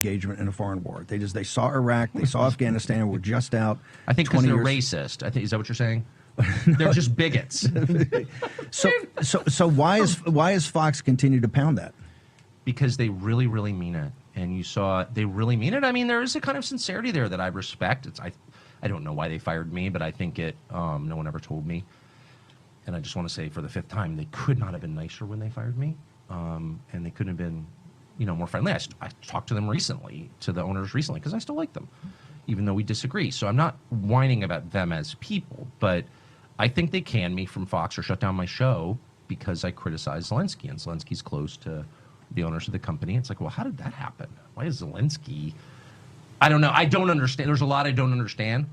engagement in a foreign war. They saw Iraq, they saw Afghanistan. We're just out. I think because they're racist. Is that what you're saying? They're just bigots. So why is Fox continue to pound that? Because they really, really mean it. And you saw they really mean it. I mean, there is a kind of sincerity there that I respect. I don't know why they fired me, but I think no one ever told me. And I just want to say for the fifth time, they could not have been nicer when they fired me. And they couldn't have been, more friendly. I talked to them recently, to the owners recently, because I still like them, even though we disagree. So I'm not whining about them as people, but I think they canned me from Fox or shut down my show because I criticized Zelensky, and Zelensky's close to the owners of the company. It's like, well, how did that happen? Why is Zelensky? I don't know. I don't understand. There's a lot I don't understand.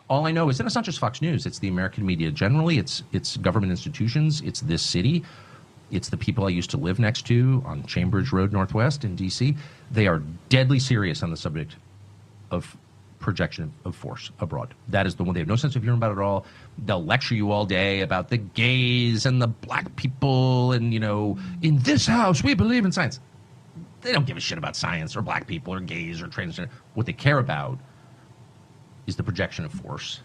All I know is that it's not just Fox News. It's the American media generally. It's government institutions. It's this city. It's the people I used to live next to on Chambridge Road Northwest in D.C. They are deadly serious on the subject of projection of force abroad. That is the one. They have no sense of humor about it at all. They'll lecture you all day about the gays and the black people and, in this house, we believe in science. They don't give a shit about science or black people or gays or transgender. What they care about is the projection of force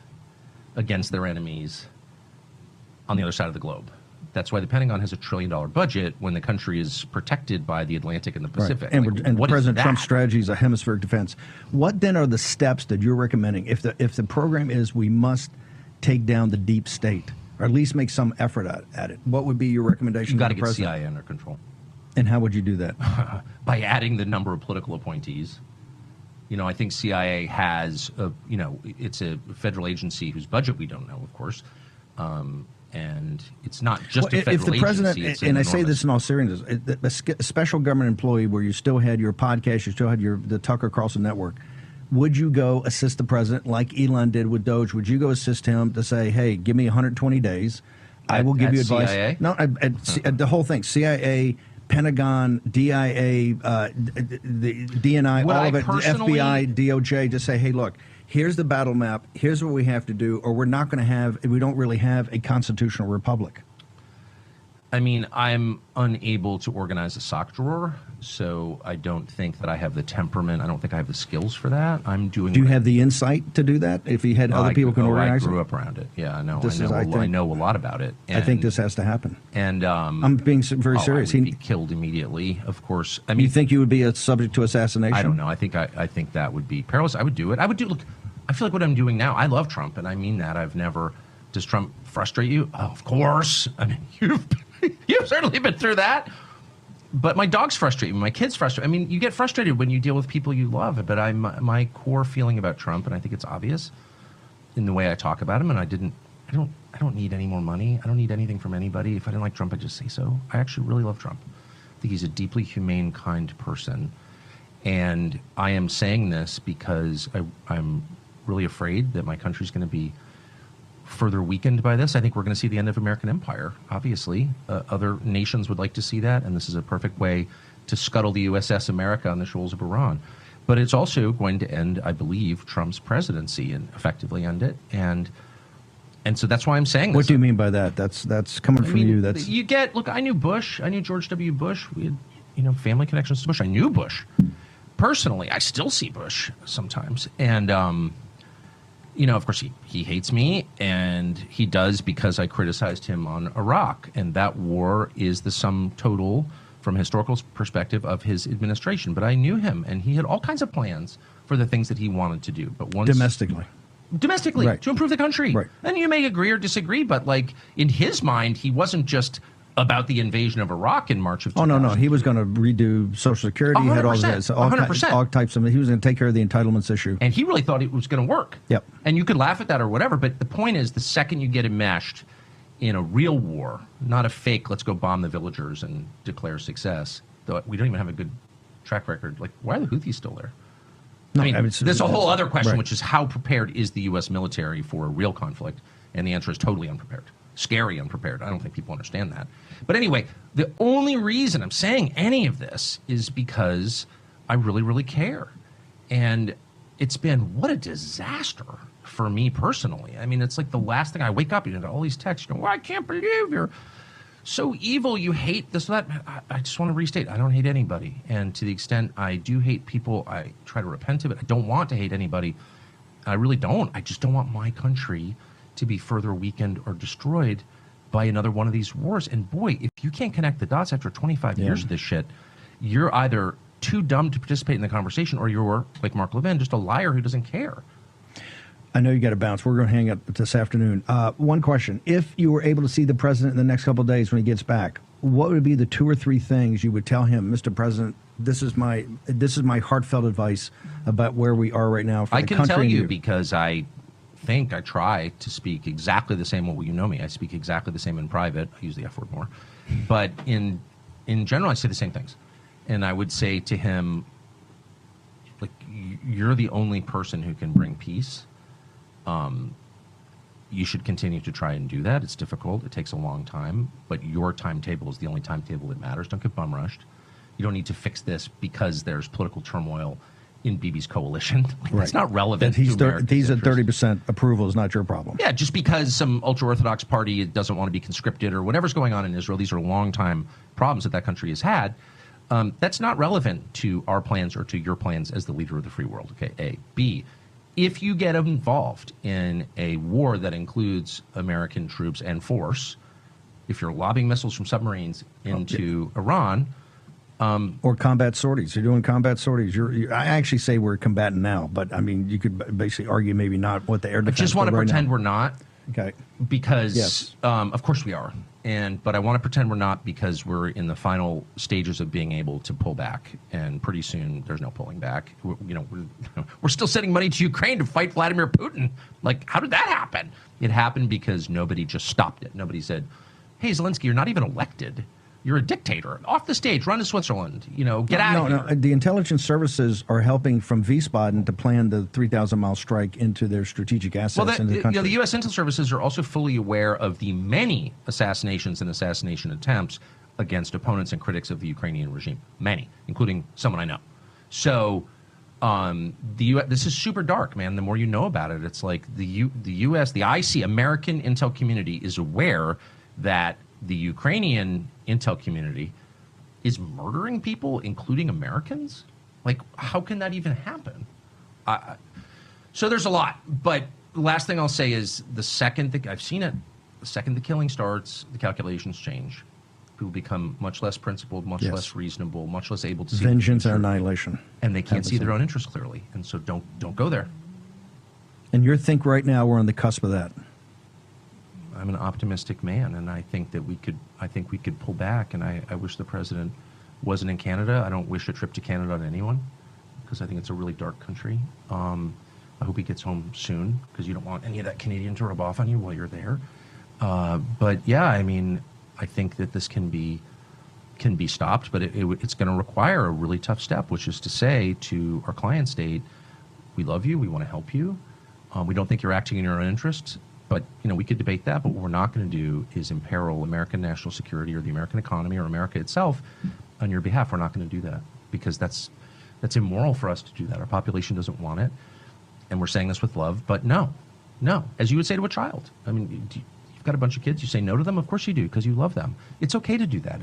against their enemies on the other side of the globe. That's why the Pentagon has $1 trillion budget when the country is protected by the Atlantic and the Pacific. Right. And President Trump's strategy is a hemispheric defense. What then are the steps that you're recommending? If the program is we must take down the deep state, or at least make some effort at it, what would be your recommendation? You've got to get CIA under control. And how would you do that? By adding the number of political appointees. I think CIA has, it's a federal agency whose budget we don't know, of course. And it's not just a federal if the president, agency. And I say this in all seriousness, a special government employee where you still had your podcast, you still had the Tucker Carlson Network, would you go assist the president like Elon did with Doge? Would you go assist him to say, hey, give me 120 days. I will give you advice. CIA? No, the whole thing, CIA, Pentagon, DIA, the DNI, all of it, FBI, DOJ, to say, hey, look, here's the battle map. Here's what we have to do, or we don't really have a constitutional republic. I mean, I'm unable to organize a sock drawer, so I don't think that I have the temperament. I don't think I have the skills for that. Do you have the insight to do that? If you had other people can organize it? I grew up around it. Yeah, I know. I know a lot about it. I think this has to happen. And I'm being very serious. I would be killed immediately, of course. I mean, you think you would be subject to assassination? I don't know. I think that would be perilous. I would do it. Look, I feel like what I'm doing now, I love Trump, and I mean that. Does Trump frustrate you? Oh, of course. I mean, you've certainly been through that. But my dogs frustrate me. My kids frustrate. I mean, you get frustrated when you deal with people you love. But my core feeling about Trump, and I think it's obvious in the way I talk about him. And I don't need any more money. I don't need anything from anybody. If I didn't like Trump, I'd just say so. I actually really love Trump. I think he's a deeply humane, kind person. And I am saying this because I'm really afraid that my country's going to be further weakened by this. I think we're going to see the end of American empire, obviously. Other nations would like to see that, and this is a perfect way to scuttle the USS America on the shoals of Iran. But it's also going to end, I believe, Trump's presidency and effectively end it. And so that's why I'm saying this. What do you mean by that? That's coming from you. Look, I knew Bush. I knew George W. Bush. We had, family connections to Bush. I knew Bush. Personally, I still see Bush sometimes. And, of course, he hates me, and he does because I criticized him on Iraq. And that war is the sum total, from a historical perspective, of his administration. But I knew him, and he had all kinds of plans for the things that he wanted to do. But domestically, right, to improve the country. Right. And you may agree or disagree, but in his mind, he wasn't just about the invasion of Iraq in March of 2000. Oh, no. He was going to redo Social Security. 100%, he had all this, 100%. All types of. He was going to take care of the entitlements issue. And he really thought it was going to work. Yep. And you could laugh at that or whatever, but the point is, the second you get enmeshed in a real war, not a fake, let's go bomb the villagers and declare success, though we don't even have a good track record. Why are the Houthis still there? No, there's a whole other question, right, which is how prepared is the U.S. military for a real conflict? And the answer is totally unprepared. Scary unprepared. I don't think people understand that. But anyway, the only reason I'm saying any of this is because I really, really care. And it's been, what a disaster for me personally. I mean, it's like the last thing I wake up, all these texts, I can't believe so evil, you hate this, that. I just want to restate, I don't hate anybody. And to the extent I do hate people, I try to repent of it. I don't want to hate anybody. I really don't. I just don't want my country to be further weakened or destroyed by another one of these wars. And boy, if you can't connect the dots after 25 years of this shit, you're either too dumb to participate in the conversation, or you're, like Mark Levin, just a liar who doesn't care. I know you got to bounce. We're going to hang up this afternoon. One question. If you were able to see the president in the next couple of days when he gets back, what would be the 2 or 3 things you would tell him, Mr. President, this is my heartfelt advice about where we are right now for the country? I can tell you because I think I try to speak exactly the same. Well, you know me. I speak exactly the same in private. I use the F word more. But in general, I say the same things. And I would say to him, like, you're the only person who can bring peace. You should continue to try and do that. It's difficult. It takes a long time. But your timetable is the only timetable that matters. Don't get bum rushed. You don't need to fix this because there's political turmoil in Bibi's coalition. Like, right. That's not relevant. He's at 30% approval is not your problem. Yeah, just because some ultra-Orthodox party doesn't want to be conscripted or whatever's going on in Israel, these are long-time problems that country has had. That's not relevant to our plans or to your plans as the leader of the free world, okay? A. B, if you get involved in a war that includes American troops and force, if you're lobbing missiles from submarines into Iran... or combat sorties. You're doing combat sorties. I actually say we're combatant now, but I mean, you could basically argue maybe not what the air defense. I just want to pretend we're not. Okay. Because, of course we are. But I want to pretend we're not because we're in the final stages of being able to pull back. And pretty soon there's no pulling back. We're still sending money to Ukraine to fight Vladimir Putin. Like, how did that happen? It happened because nobody just stopped it. Nobody said, hey, Zelensky, you're not even elected. You're a dictator. Off the stage. Run to Switzerland. Get out of here. No, the intelligence services are helping from Wiesbaden to plan the 3,000-mile strike into their strategic assets in the country. The U.S. intel services are also fully aware of the many assassinations and assassination attempts against opponents and critics of the Ukrainian regime. Many, including someone I know. So this is super dark, man. The more you know about it, it's like the U.S., the IC, American intel community, is aware that the Ukrainian intel community is murdering people, including Americans? Like, how can that even happen? So there's a lot. But the last thing I'll say is the second I've seen it, the second the killing starts, the calculations change. People become much less principled, much less reasonable, much less able to see vengeance and annihilation. And they can't see their own interests clearly. And so don't go there. And you think right now we're on the cusp of that? I'm an optimistic man, and I think that we could pull back. And I wish the president wasn't in Canada. I don't wish a trip to Canada on anyone because I think it's a really dark country. I hope he gets home soon because you don't want any of that Canadian to rub off on you while you're there. But yeah, I mean, I think that this can be stopped, but it's going to require a really tough step, which is to say to our client state, we love you, we want to help you. We don't think you're acting in your own interest. But, we could debate that, but what we're not going to do is imperil American national security or the American economy or America itself on your behalf. We're not going to do that because that's immoral for us to do that. Our population doesn't want it, and we're saying this with love, but no. As you would say to a child. I mean, you've got a bunch of kids, you say no to them? Of course you do, because you love them. It's okay to do that.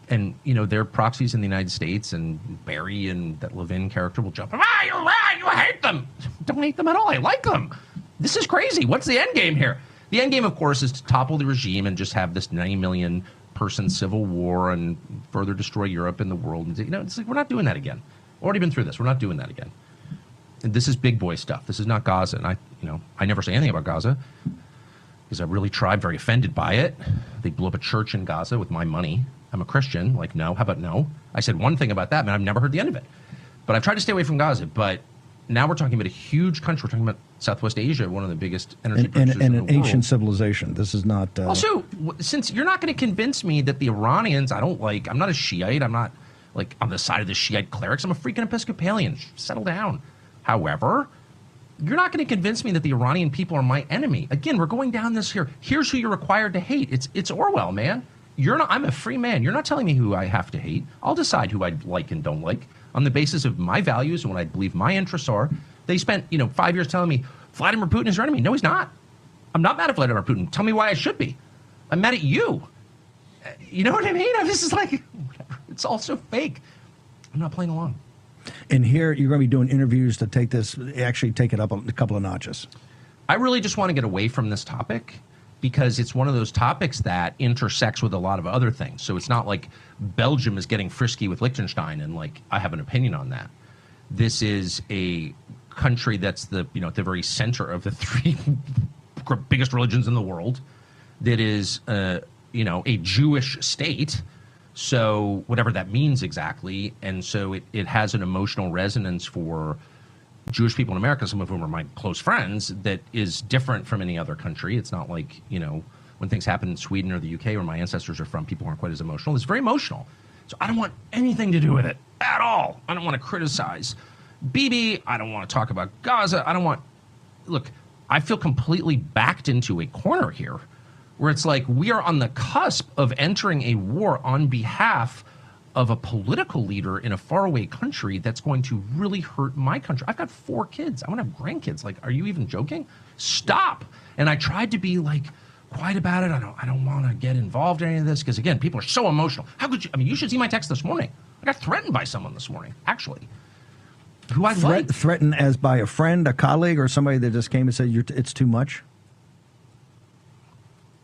And their proxies in the United States, and Barry and that Levin character will jump, you hate them. Don't hate them at all. I like them. This is crazy. What's the end game here? The end game, of course, is to topple the regime and just have this 90 million person civil war and further destroy Europe and the world. It's like we're not doing that again. Already been through this. We're not doing that again. And this is big boy stuff. This is not Gaza. And I never say anything about Gaza because I really tried, very offended by it. They blew up a church in Gaza with my money. I'm a Christian. Like, no. How about no? I said one thing about that, man. I've never heard the end of it. But I've tried to stay away from Gaza. But now we're talking about a huge country. We're talking about Southwest Asia, one of the biggest energy producers and in the an world. ancient civilization. This is not... Also, since you're not going to convince me that the Iranians, I'm not a Shiite. I'm not like on the side of the Shiite clerics. I'm a freaking Episcopalian. Settle down. However, you're not going to convince me that the Iranian people are my enemy. Again, we're going down this here. Here's who you're required to hate. It's Orwell, man. I'm a free man. You're not telling me who I have to hate. I'll decide who I like and don't like on the basis of my values and what I believe my interests are. They spent, 5 years telling me Vladimir Putin is your enemy. No, he's not. I'm not mad at Vladimir Putin. Tell me why I should be. I'm mad at you. You know what I mean? I'm just like, whatever. It's all so fake. I'm not playing along. And here you're going to be doing interviews to take it up a couple of notches. I really just want to get away from this topic because it's one of those topics that intersects with a lot of other things. So it's not like Belgium is getting frisky with Liechtenstein and like I have an opinion on that. This is a country that's at the very center of the three biggest religions in the world. That is, a Jewish state. So whatever that means exactly, and so it has an emotional resonance for Jewish people in America, some of whom are my close friends, that is different from any other country. It's not like, when things happen in Sweden or the UK where my ancestors are from, people aren't quite as emotional. It's very emotional. So I don't want anything to do with it at all. I don't want to criticize Bibi. I don't want to talk about Gaza. Look, I feel completely backed into a corner here where it's like we are on the cusp of entering a war on behalf of a political leader in a faraway country that's going to really hurt my country. I've got 4 kids. I want to have grandkids. Like, are you even joking? Stop. And I tried to be like quiet about it. I don't want to get involved in any of this because, again, people are so emotional. How could you? I mean, you should see my text this morning. I got threatened by someone this morning, actually. Who I like. Threatened as by a friend, a colleague, or somebody that just came and said it's too much?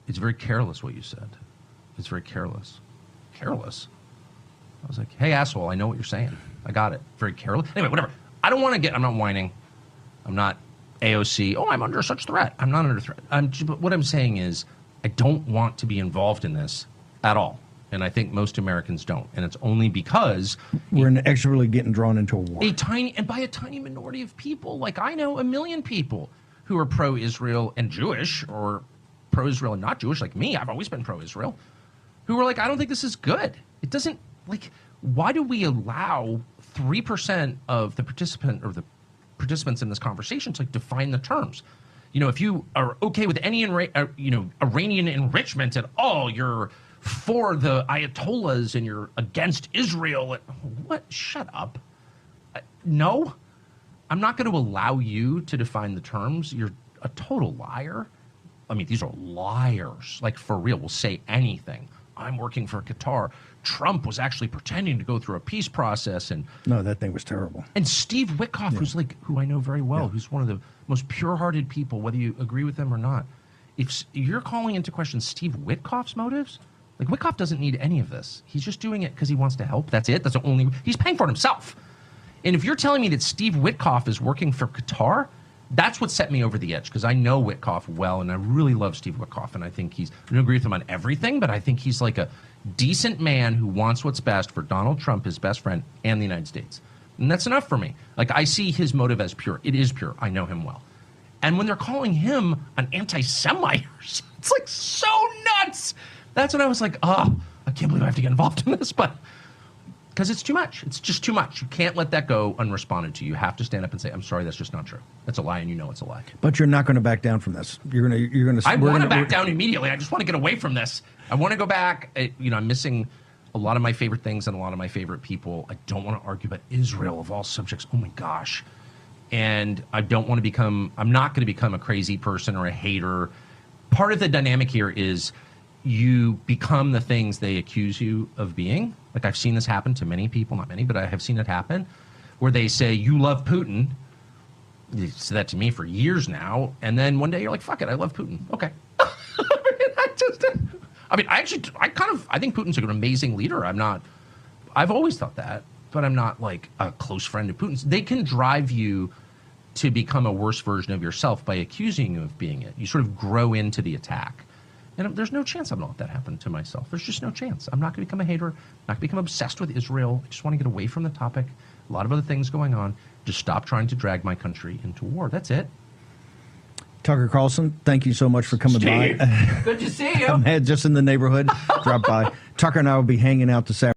It's very careless what you said. It's very careless. Careless? I was like, hey, asshole, I know what you're saying. I got it. Very careless. Anyway, whatever. I'm not whining. I'm not AOC. Oh, I'm under such threat. I'm not under threat. But what I'm saying is I don't want to be involved in this at all. And I think most Americans don't. And it's only because we're inexorably getting drawn into a war. By a tiny minority of people. Like I know 1 million people who are pro-Israel and Jewish, or pro-Israel and not Jewish, like me. I've always been pro-Israel. Who are like, I don't think this is good. It doesn't, like, why do we allow 3% of the participants in this conversation to like define the terms? If you are okay with any Iranian enrichment at all, you're for the Ayatollahs and you're against Israel. What? Shut up. No, I'm not going to allow you to define the terms. You're a total liar. I mean, these are liars. Like, for real, will say anything. I'm working for Qatar. Trump was actually pretending to go through a peace process. No, that thing was terrible. And Steve Witkoff, who I know very well, who's one of the most pure-hearted people, whether you agree with them or not. If you're calling into question Steve Witkoff's motives, like, Witkoff doesn't need any of this. He's just doing it because he wants to help. That's it. He's paying for it himself. And if you're telling me that Steve Witkoff is working for Qatar, that's what set me over the edge, because I know Witkoff well, and I really love Steve Witkoff, and I think I don't agree with him on everything, but I think he's like a decent man who wants what's best for Donald Trump, his best friend, and the United States. And that's enough for me. Like, I see his motive as pure. It is pure. I know him well. And when they're calling him an anti-Semite, it's like so nuts. That's when I was like, I can't believe I have to get involved in this, but because it's too much. It's just too much. You can't let that go unresponded to. You have to stand up and say, I'm sorry, that's just not true. That's a lie, and you know it's a lie. But you're not going to back down from this. You're going to. I want to back down immediately. I just want to get away from this. I want to go back. I'm missing a lot of my favorite things and a lot of my favorite people. I don't want to argue about Israel of all subjects. Oh my gosh. And I'm not going to become a crazy person or a hater. Part of the dynamic here is you become the things they accuse you of being. Like, I've seen this happen to many people, not many, but I have seen it happen, where they say, you love Putin. They said that to me for years now, and then one day you're like, fuck it, I love Putin. Okay. I think Putin's an amazing leader. I've always thought that, but I'm not like a close friend of Putin's. They can drive you to become a worse version of yourself by accusing you of being it. You sort of grow into the attack. And there's no chance I'm going to let that happen to myself. There's just no chance. I'm not going to become a hater. I'm not going to become obsessed with Israel. I just want to get away from the topic. A lot of other things going on. Just stop trying to drag my country into war. That's it. Tucker Carlson, thank you so much for coming by. Good to see you. I'm just in the neighborhood. Drop by. Tucker and I will be hanging out this afternoon.